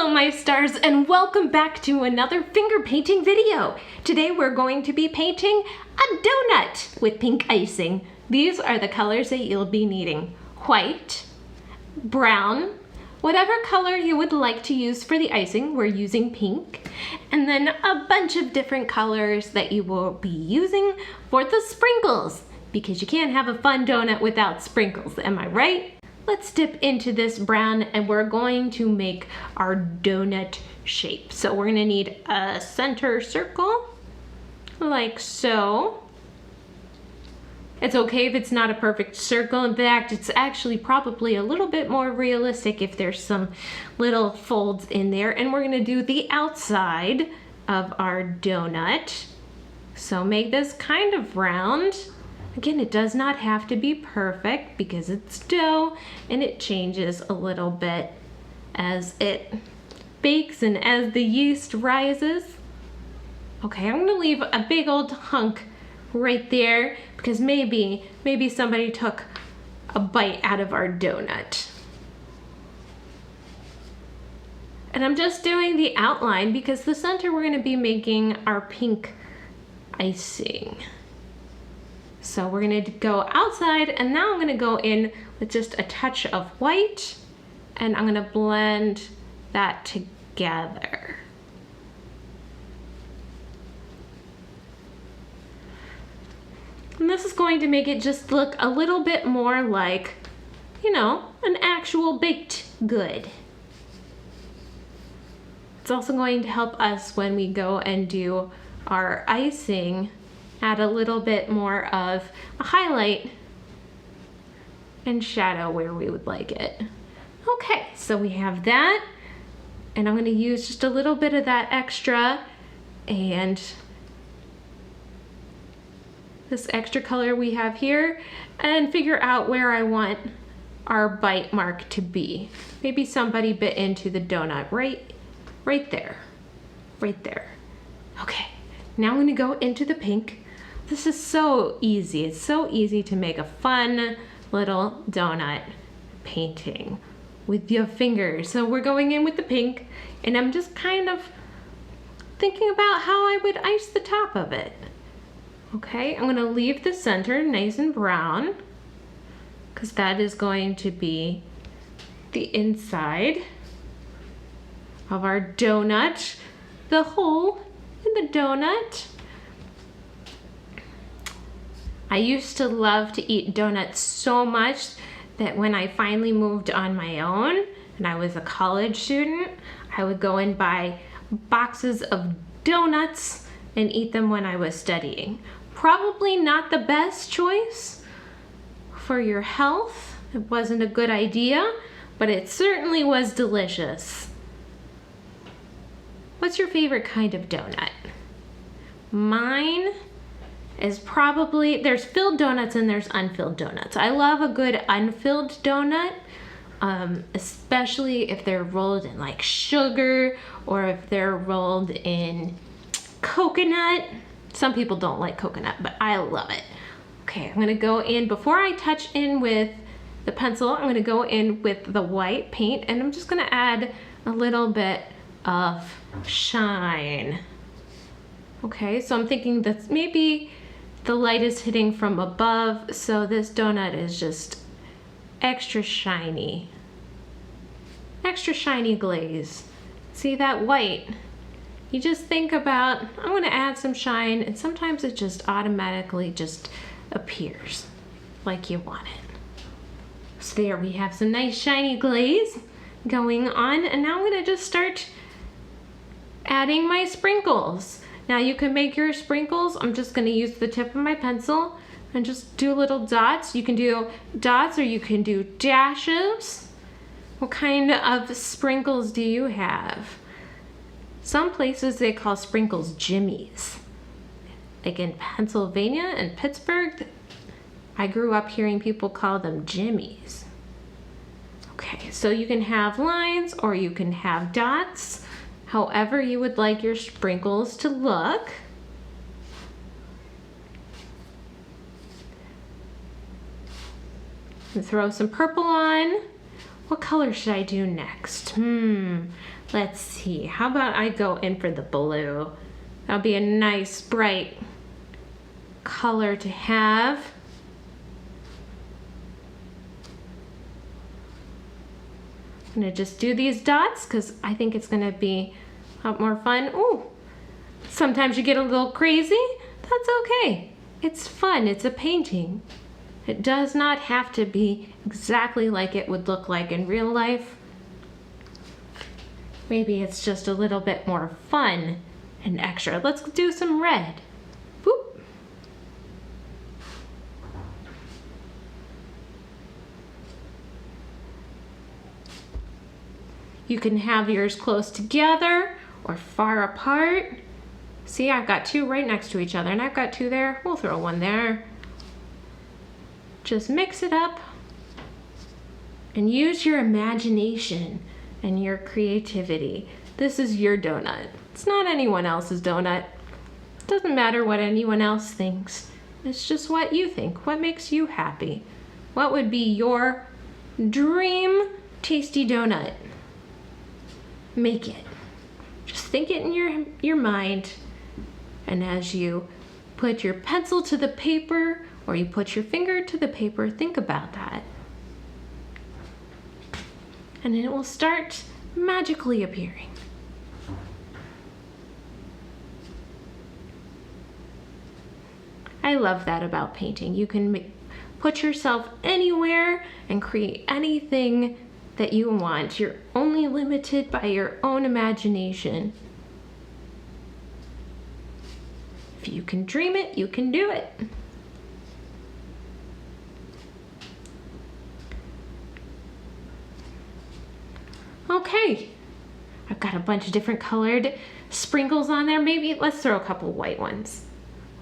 Hello my stars, and welcome back to another finger painting video. Today we're going to be painting a donut with pink icing. These are the colors that you'll be needing: white, brown, whatever color you would like to use for the icing. We're using pink, and then a bunch of different colors that you will be using for the sprinkles, because you can't have a fun donut without sprinkles, am I right? Let's dip into this brown and we're going to make our donut shape. So we're gonna need a center circle, like so. It's okay if it's not a perfect circle. In fact, it's actually probably a little bit more realistic if there's some little folds in there. And we're gonna do the outside of our donut. So make this kind of round. Again, it does not have to be perfect because it's dough and it changes a little bit as it bakes and as the yeast rises. Okay, I'm gonna leave a big old hunk right there because maybe somebody took a bite out of our donut. And I'm just doing the outline because the center we're gonna be making our pink icing. So we're gonna go outside, and now I'm gonna go in with just a touch of white, and I'm gonna blend that together. And this is going to make it just look a little bit more like, you know, an actual baked good. It's also going to help us when we go and do our icing, add a little bit more of a highlight and shadow where we would like it. Okay, so we have that, and I'm gonna use just a little bit of that extra and this extra color we have here, and figure out where I want our bite mark to be. Maybe somebody bit into the donut right there. Okay, now I'm gonna go into the pink. This is so easy. It's so easy to make a fun little donut painting with your fingers. So we're going in with the pink, and I'm just kind of thinking about how I would ice the top of it. Okay, I'm gonna leave the center nice and brown because that is going to be the inside of our donut, the hole in the donut. I used to love to eat donuts so much that when I finally moved on my own and I was a college student, I would go and buy boxes of donuts and eat them when I was studying. Probably not the best choice for your health. It wasn't a good idea, but it certainly was delicious. What's your favorite kind of donut? Mine is probably, there's filled donuts and there's unfilled donuts. I love a good unfilled donut, especially if they're rolled in like sugar or if they're rolled in coconut. Some people don't like coconut, but I love it. Okay, I'm gonna go in, before I touch in with the pencil, I'm gonna go in with the white paint, and I'm just gonna add a little bit of shine. Okay, so I'm thinking that maybe the light is hitting from above, so this donut is just extra shiny glaze. See that white? You just think about, I'm gonna add some shine, and sometimes it just automatically just appears like you want it. So there we have some nice shiny glaze going on, and now I'm gonna just start adding my sprinkles. Now you can make your sprinkles. I'm just gonna use the tip of my pencil and just do little dots. You can do dots or you can do dashes. What kind of sprinkles do you have? Some places they call sprinkles jimmies. Like in Pennsylvania and Pittsburgh, I grew up hearing people call them jimmies. Okay, so you can have lines or you can have dots. However you would like your sprinkles to look. And throw some purple on. What color should I do next? Let's see, how about I go in for the blue? That'll be a nice bright color to have. I'm gonna just do these dots because I think it's gonna be a lot more fun. Ooh, sometimes you get a little crazy. That's okay. It's fun, it's a painting. It does not have to be exactly like it would look like in real life. Maybe it's just a little bit more fun and extra. Let's do some red. Boop. You can have yours close together or far apart. See, I've got two right next to each other and I've got two there. We'll throw one there. Just mix it up and use your imagination and your creativity. This is your donut. It's not anyone else's donut. It doesn't matter what anyone else thinks. It's just what you think, what makes you happy. What would be your dream tasty donut? Make it. Just think it in your mind. And as you put your pencil to the paper or you put your finger to the paper, think about that. And it will start magically appearing. I love that about painting. You can put yourself anywhere and create anything that you want. You're only limited by your own imagination. If you can dream it, you can do it. Okay, I've got a bunch of different colored sprinkles on there. Maybe let's throw a couple white ones.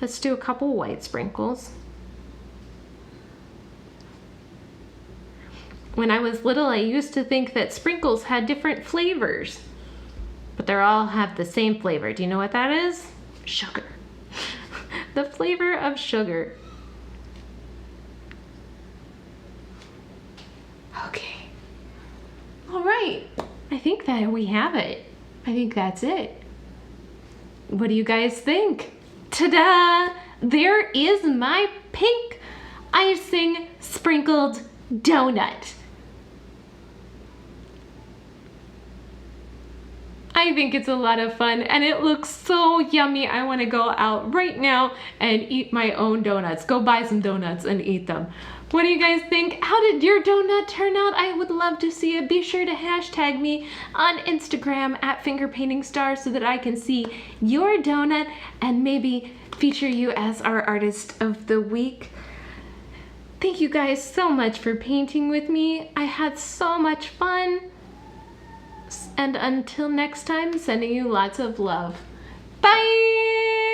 Let's do a couple white sprinkles. When I was little, I used to think that sprinkles had different flavors, but they all have the same flavor. Do you know what that is? Sugar. The flavor of sugar. Okay. All right. I think that we have it. I think that's it. What do you guys think? Ta-da! There is my pink icing sprinkled donut. I think it's a lot of fun and it looks so yummy. I want to go out right now and eat my own donuts. Go buy some donuts and eat them. What do you guys think? How did your donut turn out? I would love to see it. Be sure to hashtag me on Instagram at fingerpaintingstar so that I can see your donut and maybe feature you as our artist of the week. Thank you guys so much for painting with me. I had so much fun. And until next time, sending you lots of love. Bye!